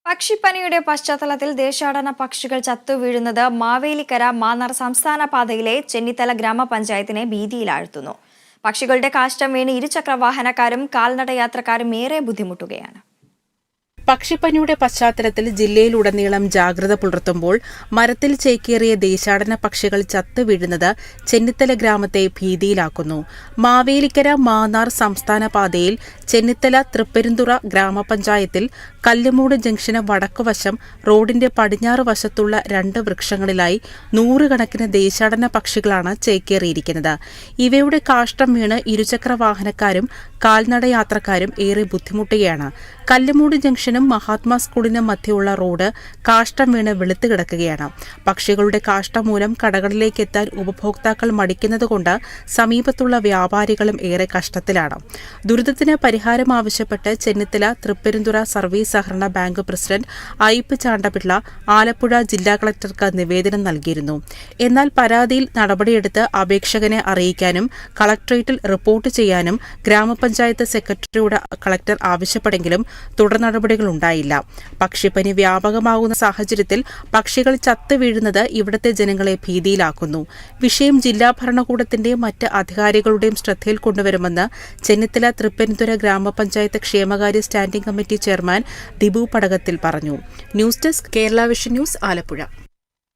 പക്ഷിപ്പനിയുടെ പശ്ചാത്തലത്തിൽ ദേശാടന പക്ഷികൾ ചത്തുവീഴുന്നത് മാവേലിക്കര മാന്നാർ സംസ്ഥാന പാതയിലെ ചെന്നിത്തല ഗ്രാമപഞ്ചായത്തിനെ ഭീതിയിലാഴ്ത്തുന്നു. പക്ഷികളുടെ കാഷ്ടം വീണ് ഇരുചക്രവാഹനക്കാരും കാൽനടയാത്രക്കാരും ഏറെ ബുദ്ധിമുട്ടുകയാണ്. പക്ഷിപ്പനിയുടെ പശ്ചാത്തലത്തിൽ ജില്ലയിലുടനീളം ജാഗ്രത പുലർത്തുമ്പോൾ മരത്തിൽ ചേക്കേറിയ ദേശാടന പക്ഷികൾ ചത്തുവീഴുന്നത് ചെന്നിത്തല ഗ്രാമത്തെ ഭീതിയിലാക്കുന്നു. മാവേലിക്കര മാന്നാർ സംസ്ഥാന പാതയിൽ ചെന്നിത്തല തൃപ്പെരുന്തുറ ഗ്രാമപഞ്ചായത്തിൽ കല്ലുമൂട് ജംഗ്ഷന് വടക്കുവശം റോഡിന്റെ പടിഞ്ഞാറ് വശത്തുള്ള 2 വൃക്ഷങ്ങളിലായി 100 കണക്കിന് ദേശാടന പക്ഷികളാണ് ചേക്കേറിയിരിക്കുന്നത്. ഇവയുടെ കാഷ്ടം വീണ് ഇരുചക്ര വാഹനക്കാരും കാൽനടയാത്രക്കാരും ഏറെ ബുദ്ധിമുട്ടുകയാണ്. കല്ലുമൂട് ജംഗ്ഷനും മഹാത്മാ സ്കൂളിനും മധ്യയുള്ള റോഡ് കാഷ്ടം വീണ് വെളുത്തു കിടക്കുകയാണ്. പക്ഷികളുടെ കാഷ്ടം മൂലം കടകളിലേക്ക് എത്താൻ ഉപഭോക്താക്കൾ മടിക്കുന്നതുകൊണ്ട് സമീപത്തുള്ള വ്യാപാരികളും ഏറെ കഷ്ടത്തിലാണ്. ദുരിതത്തിന് പരിഹാരം ആവശ്യപ്പെട്ട് ചെന്നിത്തല തൃപ്പെരുന്തുറ സർവീസ് സഹകരണ ബാങ്ക് പ്രസിഡന്റ് അയ്യപ്പ് ചാണ്ടപിള്ള ആലപ്പുഴ ജില്ലാ കളക്ടർക്ക് നിവേദനം നൽകിയിരുന്നു. എന്നാൽ പരാതിയിൽ നടപടിയെടുത്ത് അപേക്ഷകനെ അറിയിക്കാനും കളക്ടറേറ്റിൽ റിപ്പോർട്ട് ചെയ്യാനും ഗ്രാമപഞ്ചായത്ത് സെക്രട്ടറിയോട് കളക്ടർ ആവശ്യപ്പെട്ടെങ്കിലും തുടർ നടപടികളുണ്ടായില്ല. പക്ഷിപ്പനി വ്യാപകമാകുന്ന സാഹചര്യത്തിൽ പക്ഷികൾ ചത്തുവീഴുന്നത് ഇവിടുത്തെ ജനങ്ങളെ ഭീതിയിലാക്കുന്നു. വിഷയം ജില്ലാ ഭരണകൂടത്തിന്റെ മറ്റ് അധികാരികളുടെയും ശ്രദ്ധയിൽ കൊണ്ടുവരുമെന്ന് ചെന്നിത്തല തൃപ്പെരുന്തുറ ഗ്രാമപഞ്ചായത്ത് ക്ഷേമകാര്യ സ്റ്റാൻഡിംഗ് കമ്മിറ്റി ചെയർമാൻ ദിബു പടകത്തിൽ പറഞ്ഞു. News desk Kerala vision news, Alappuzha.